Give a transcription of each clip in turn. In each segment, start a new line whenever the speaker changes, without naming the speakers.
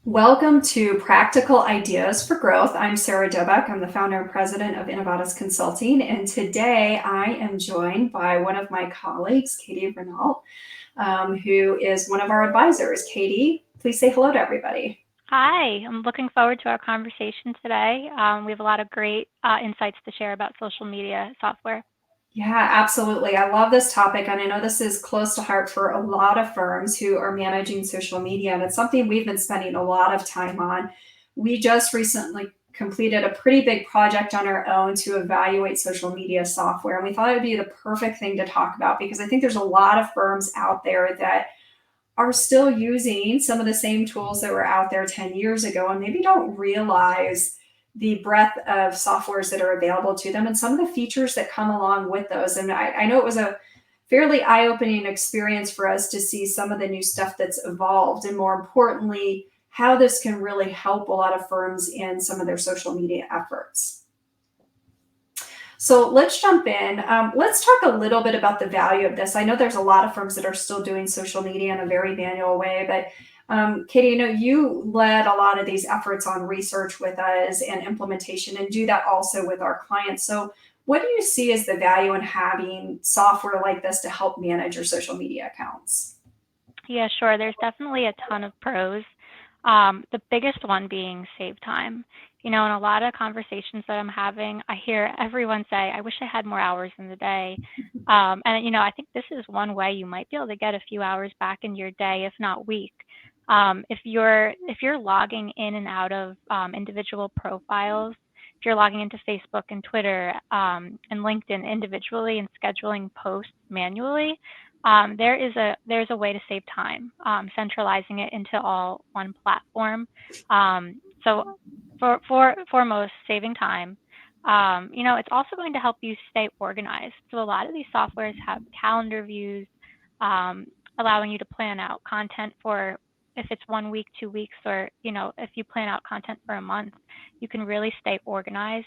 Welcome to Practical Ideas for Growth. I'm Sarah Dobek. I'm the founder and president of Innovatus Consulting. And today I am joined by one of my colleagues, Katie Renault, who is one of our advisors. Katie, please say hello to everybody.
Hi, I'm looking forward to our conversation today. We have a lot of great insights to share about social media software.
Yeah, absolutely. I love this topic. And I know this is close to heart for a lot of firms who are managing social media. And it's something we've been spending a lot of time on. We just recently completed a pretty big project on our own to evaluate social media software. And we thought it would be the perfect thing to talk about because I think there's a lot of firms out there that are still using some of the same tools that were out there 10 years ago and maybe don't realize the breadth of softwares that are available to them and some of the features that come along with those. And I know it was a fairly eye opening experience for us to see some of the new stuff that's evolved, and more importantly, how this can really help a lot of firms in some of their social media efforts. So let's jump in. Let's talk a little bit about the value of this. I know there's a lot of firms that are still doing social media in a very manual way, but Katie, you led a lot of these efforts on research with us and implementation, and do that also with our clients. So, what do you see as the value in having software like this to help manage your social media accounts?
Yeah, sure. There's definitely a ton of pros. The biggest one being save time. In a lot of conversations that I'm having, I hear everyone say, I wish I had more hours in the day. And I think this is one way you might be able to get a few hours back in your day, if not week. If you're logging in and out of individual profiles, if you're logging into Facebook and Twitter and LinkedIn individually and scheduling posts manually, there's a way to save time, centralizing it into all one platform. So for foremost, saving time. It's also going to help you stay organized. So a lot of these softwares have calendar views, um, allowing you to plan out content for if it's 1 week, 2 weeks, or if you plan out content for a month, you can really stay organized,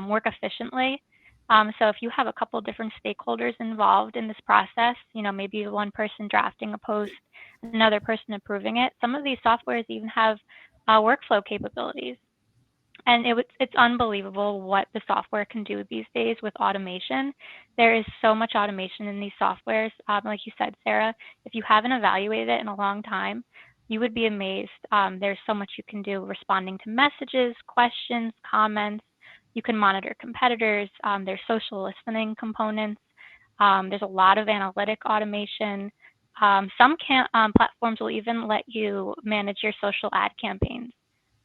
work efficiently. So if you have a couple different stakeholders involved in this process, maybe one person drafting a post, another person approving it. Some of these softwares even have workflow capabilities. And it's unbelievable what the software can do these days with automation. There is so much automation in these softwares. Like you said, Sarah, if you haven't evaluated it in a long time, you would be amazed. There's so much you can do responding to messages, questions, comments. You can monitor competitors. There's social listening components. There's a lot of analytic automation. Some platforms will even let you manage your social ad campaigns.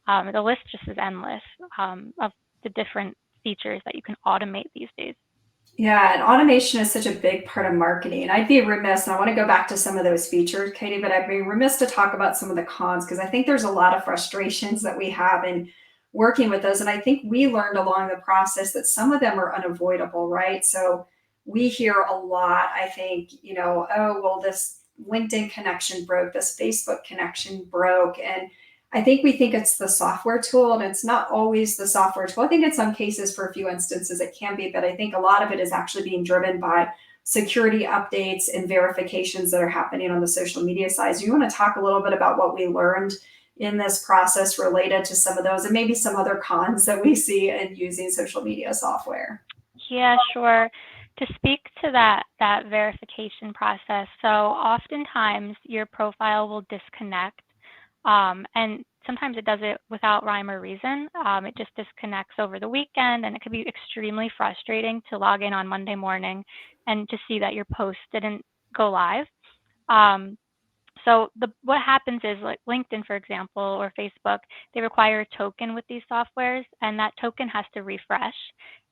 The list just is endless of the different features that you can automate these days.
Yeah, and automation is such a big part of marketing. I'd be remiss, and I want to go back to some of those features, Katie, but I'd be remiss to talk about some of the cons because I think there's a lot of frustrations that we have in working with those. And I think we learned along the process that some of them are unavoidable, right? So we hear a lot, I think, oh, well, this LinkedIn connection broke, this Facebook connection broke. And I think we think it's the software tool, and it's not always the software tool. I think in some cases, for a few instances, it can be, but I think a lot of it is actually being driven by security updates and verifications that are happening on the social media side. So you want to talk a little bit about what we learned in this process related to some of those and maybe some other cons that we see in using social media software?
Yeah, sure. To speak to that verification process, so oftentimes your profile will disconnect, and sometimes it does it without rhyme or reason. It just disconnects over the weekend, and it could be extremely frustrating to log in on Monday morning and to see that your post didn't go live. Um, So what happens is, like LinkedIn, for example, or Facebook, they require a token with these softwares, and that token has to refresh.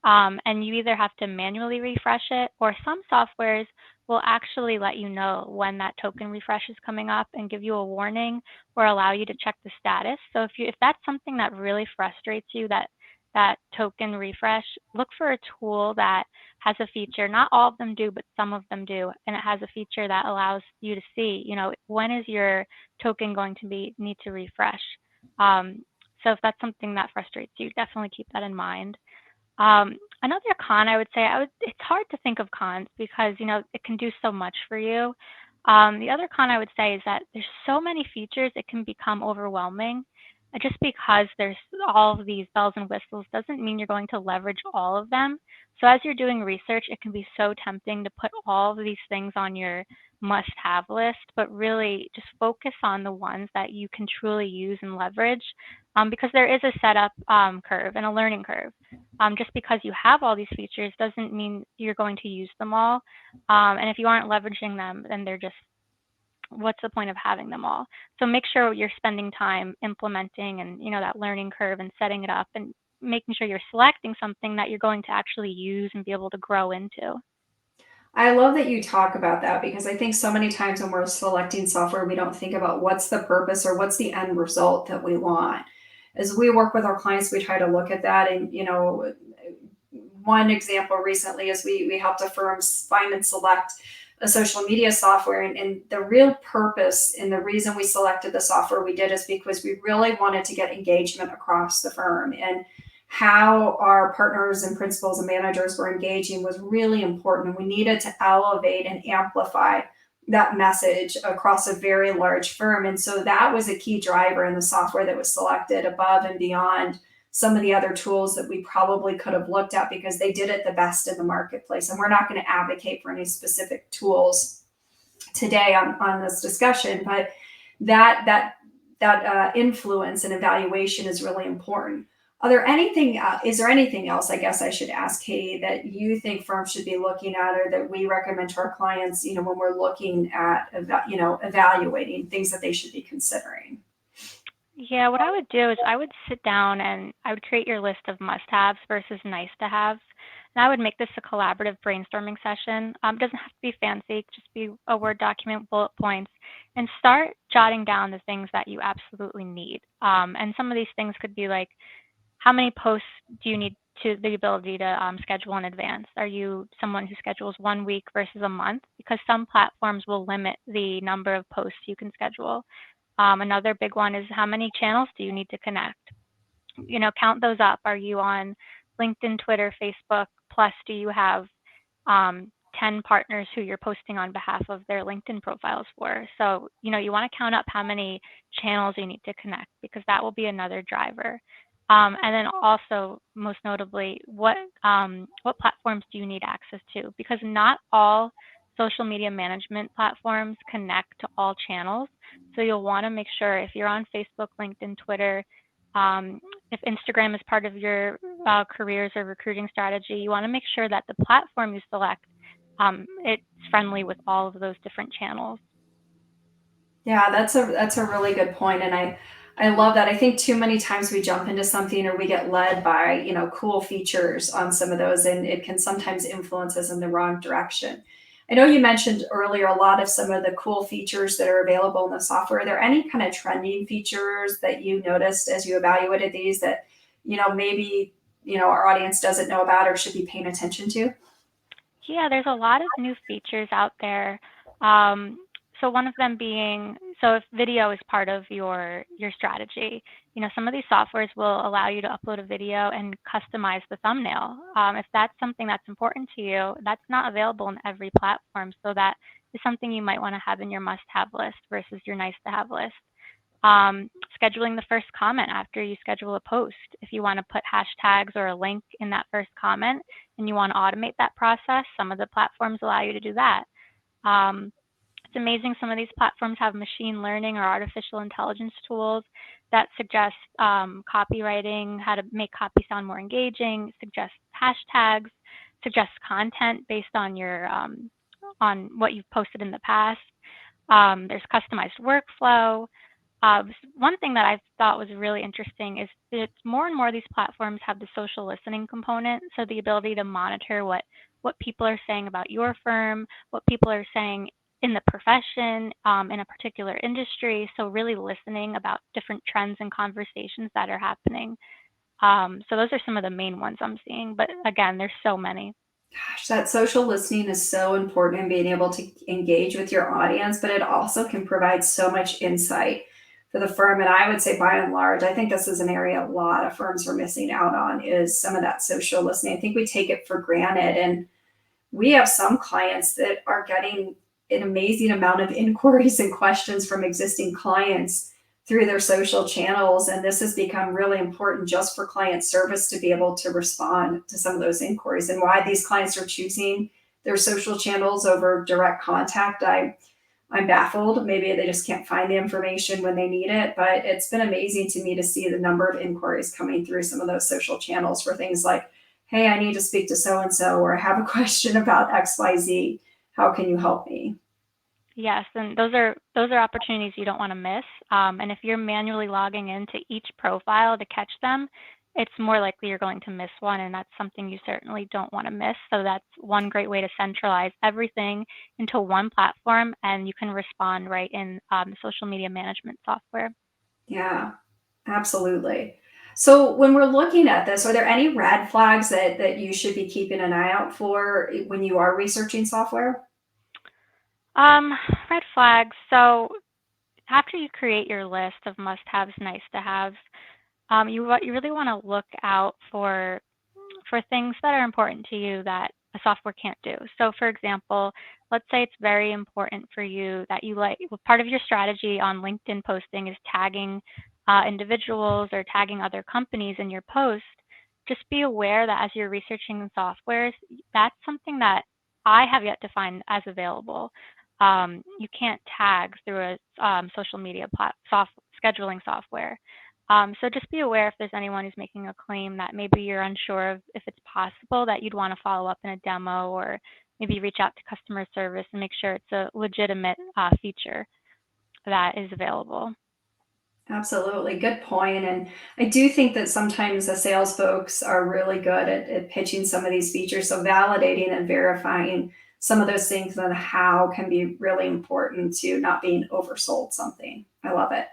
And you either have to manually refresh it, or some softwares will actually let you know when that token refresh is coming up and give you a warning or allow you to check the status. So if that's something that really frustrates you, that token refresh, look for a tool that has a feature. Not all of them do, but some of them do, and it has a feature that allows you to see, when is your token going to need to refresh. Um, so if that's something that frustrates you, definitely keep that in mind. Another con, I would say, it's hard to think of cons because it can do so much for you. The other con I would say is that there's so many features it can become overwhelming. Just because there's all of these bells and whistles doesn't mean you're going to leverage all of them. So as you're doing research, it can be so tempting to put all of these things on your must-have list, but really just focus on the ones that you can truly use and leverage, because there is a setup curve and a learning curve. Just because you have all these features doesn't mean you're going to use them all. And if you aren't leveraging them, then they're just, what's the point of having them all? So make sure you're spending time implementing and, that learning curve and setting it up and making sure you're selecting something that you're going to actually use and be able to grow into.
I love that you talk about that because I think so many times when we're selecting software, we don't think about what's the purpose or what's the end result that we want. As we work with our clients, we try to look at that. And, one example recently is we helped a firm find and select a social media software. And the real purpose and the reason we selected the software we did is because we really wanted to get engagement across the firm. And how our partners and principals and managers were engaging was really important. And we needed to elevate and amplify that message across a very large firm. And so that was a key driver in the software that was selected above and beyond some of the other tools that we probably could have looked at because they did it the best in the marketplace. And we're not going to advocate for any specific tools today on this discussion, but that influence and evaluation is really important. Is there anything else, I guess I should ask, Katie, that you think firms should be looking at or that we recommend to our clients, when we're looking at, evaluating things that they should be considering?
Yeah, what I would do is I would sit down and I would create your list of must-haves versus nice-to-haves. And I would make this a collaborative brainstorming session. It doesn't have to be fancy, it could just be a Word document, bullet points, and start jotting down the things that you absolutely need. And some of these things could be like, how many posts do you need to the ability to schedule in advance? Are you someone who schedules 1 week versus a month? Because some platforms will limit the number of posts you can schedule. Another big one is, how many channels do you need to connect? Count those up. Are you on LinkedIn, Twitter, Facebook? Plus, do you have 10 partners who you're posting on behalf of their LinkedIn profiles for? So, you want to count up how many channels you need to connect, because that will be another driver. And then also, most notably, what platforms do you need access to? Because not all social media management platforms connect to all channels. So you'll want to make sure, if you're on Facebook, LinkedIn, Twitter, if Instagram is part of your careers or recruiting strategy, you want to make sure that the platform you select, it's friendly with all of those different channels.
Yeah, that's a really good point, and I love that. I think too many times we jump into something or we get led by cool features on some of those, and it can sometimes influence us in the wrong direction. I know you mentioned earlier a lot of some of the cool features that are available in the software. Are there any kind of trending features that you noticed as you evaluated these that maybe our audience doesn't know about or should be paying attention to?
Yeah, there's a lot of new features out there. Um, so one of them being, so if video is part of your strategy, some of these softwares will allow you to upload a video and customize the thumbnail. If that's something that's important to you, that's not available in every platform. So that is something you might want to have in your must-have list versus your nice-to-have list. Scheduling the first comment after you schedule a post. If you want to put hashtags or a link in that first comment and you want to automate that process, some of the platforms allow you to do that. Um, it's amazing, some of these platforms have machine learning or artificial intelligence tools that suggest copywriting, how to make copy sound more engaging, suggest hashtags, suggest content based on your on what you've posted in the past. There's customized workflow. One thing that I thought was really interesting is that more and more of these platforms have the social listening component, so the ability to monitor what people are saying about your firm, what people are saying in the profession, in a particular industry. So really listening about different trends and conversations that are happening. So those are some of the main ones I'm seeing, but again, there's so many.
Gosh, that social listening is so important in being able to engage with your audience, but it also can provide so much insight for the firm. And I would say by and large, I think this is an area a lot of firms are missing out on is some of that social listening. I think we take it for granted. And we have some clients that are getting an amazing amount of inquiries and questions from existing clients through their social channels. And this has become really important just for client service to be able to respond to some of those inquiries, and why these clients are choosing their social channels over direct contact. I'm baffled. Maybe they just can't find the information when they need it, but it's been amazing to me to see the number of inquiries coming through some of those social channels for things like, hey, I need to speak to so and so, or I have a question about XYZ. How can you help me?
Yes, and those are opportunities you don't want to miss. And if you're manually logging into each profile to catch them, it's more likely you're going to miss one, and that's something you certainly don't want to miss. So that's one great way to centralize everything into one platform, and you can respond right in the social media management software.
Yeah, absolutely. So when we're looking at this, are there any red flags that you should be keeping an eye out for when you are researching software?
Um, Red flags. So after you create your list of must-haves, nice-to-haves, you really want to look out for things that are important to you that a software can't do. So, for example, let's say it's very important for you that you like, well, part of your strategy on LinkedIn posting is tagging individuals or tagging other companies in your post. Just be aware that as you're researching the softwares, that's something that I have yet to find as available. You can't tag through a social media scheduling software. So just be aware if there's anyone who's making a claim that maybe you're unsure of if it's possible, that you'd want to follow up in a demo, or maybe reach out to customer service and make sure it's a legitimate feature that is available.
Absolutely. Good point. And I do think that sometimes the sales folks are really good at pitching some of these features. So validating and verifying some of those things and how can be really important to not being oversold something. I love it.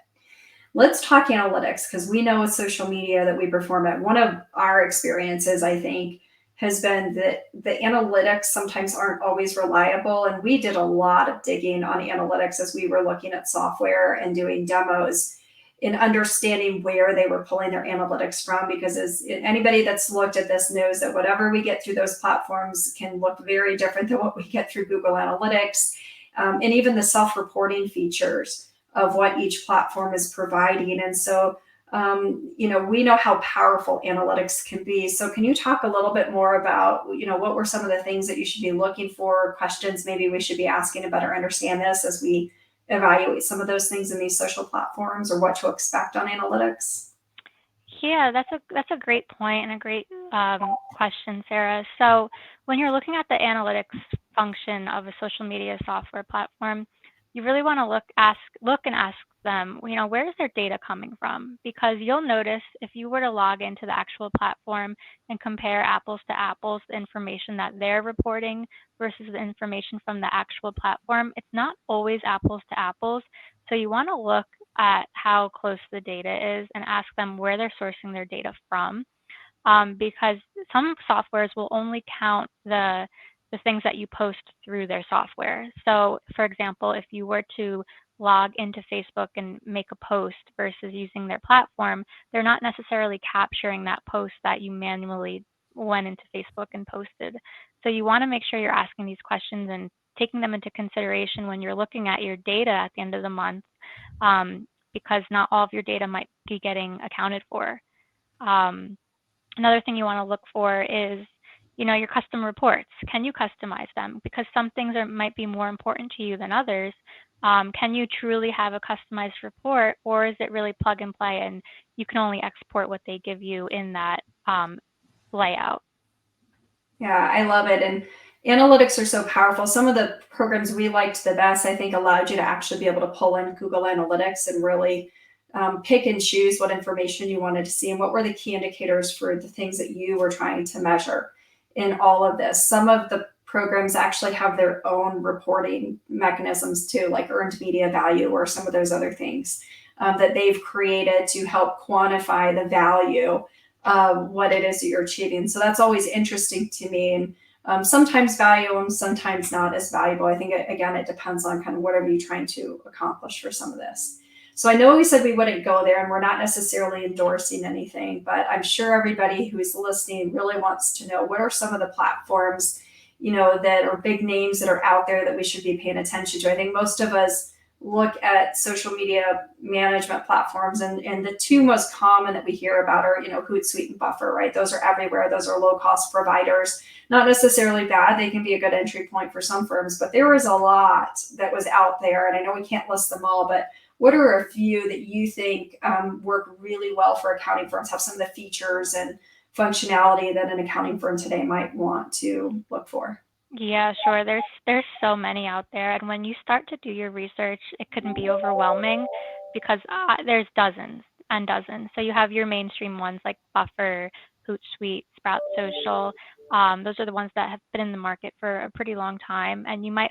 Let's talk analytics, because we know with social media that we perform at. One of our experiences, I think, has been that the analytics sometimes aren't always reliable. And we did a lot of digging on analytics as we were looking at software and doing demos in understanding where they were pulling their analytics from. Because as anybody that's looked at this knows that whatever we get through those platforms can look very different than what we get through Google Analytics, and even the self-reporting features of what each platform is providing. And so, we know how powerful analytics can be. So can you talk a little bit more about, what were some of the things that you should be looking for, questions maybe we should be asking to better understand this as we evaluate some of those things in these social platforms, or what to expect on analytics?
Yeah, that's a great point and a great question, Sarah. So when you're looking at the analytics function of a social media software platform, you really want to look and ask them, where is their data coming from? Because you'll notice if you were to log into the actual platform and compare apples to apples, the information that they're reporting versus the information from the actual platform, it's not always apples to apples. So you want to look at how close the data is and ask them where they're sourcing their data from, because some softwares will only count the things that you post through their software. So, for example, if you were to log into Facebook and make a post versus using their platform, they're not necessarily capturing that post that you manually went into Facebook and posted. So you want to make sure you're asking these questions and taking them into consideration when you're looking at your data at the end of the month, because not all of your data might be getting accounted for. Um, Another thing you want to look for is, your custom reports. Can you customize them? Because some things might be more important to you than others. Can you truly have a customized report, or is it really plug and play and you can only export what they give you in that layout?
Yeah, I love it. And analytics are so powerful. Some of the programs we liked the best, I think, allowed you to actually be able to pull in Google Analytics and really pick and choose what information you wanted to see and what were the key indicators for the things that you were trying to measure in all of this. Some of the programs actually have their own reporting mechanisms too, like earned media value or some of those other things that they've created to help quantify the value what it is that you're achieving. So that's always interesting to me. And sometimes value and sometimes not as valuable. I think, again, it depends on kind of whatever you're trying to accomplish for some of this. So I know we said we wouldn't go there and we're not necessarily endorsing anything, but I'm sure everybody who is listening really wants to know what are some of the platforms, that are big names that are out there that we should be paying attention to. I think most of us look at social media management platforms, and the two most common that we hear about are, Hootsuite and Buffer, right? Those are everywhere. Those are low cost providers. Not necessarily bad. They can be a good entry point for some firms, but there was a lot that was out there, and I know we can't list them all, but what are a few that you think work really well for accounting firms, have some of the features and functionality that an accounting firm today might want to look for?
Yeah, sure. There's so many out there, and when you start to do your research, it can be overwhelming because there's dozens and dozens. So you have your mainstream ones like Buffer, Hootsuite, Sprout Social. Those are the ones that have been in the market for a pretty long time, and you might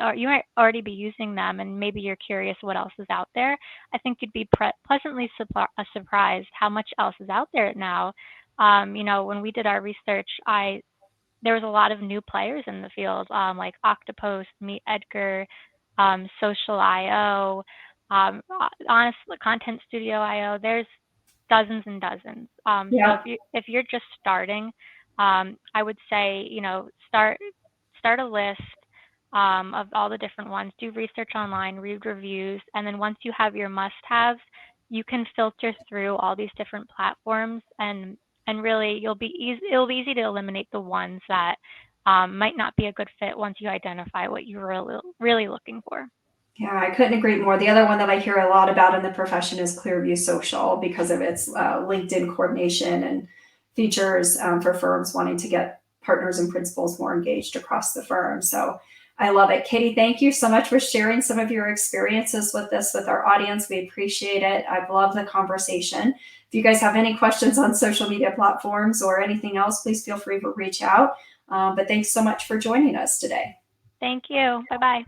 already be using them, and maybe you're curious what else is out there. I think you'd be pleasantly surprised how much else is out there now. When we did our research, I there was a lot of new players in the field, like Octopus, Meet Edgar, Social.io, honestly, Content Studio.io. There's dozens and dozens. So
Yeah.
if you're just starting, I would say start a list of all the different ones. Do research online, read reviews, and then once you have your must-haves, you can filter through all these different platforms and really it'll be easy to eliminate the ones that might not be a good fit once you identify what you're really looking for.
Yeah, I couldn't agree more. The other one that I hear a lot about in the profession is Clearview Social because of its LinkedIn coordination and features for firms wanting to get partners and principals more engaged across the firm. So I love it. Katie, thank you so much for sharing some of your experiences with this with our audience. We appreciate it. I've loved the conversation. If you guys have any questions on social media platforms or anything else, please feel free to reach out. But thanks so much for joining us today.
Thank you. Bye bye.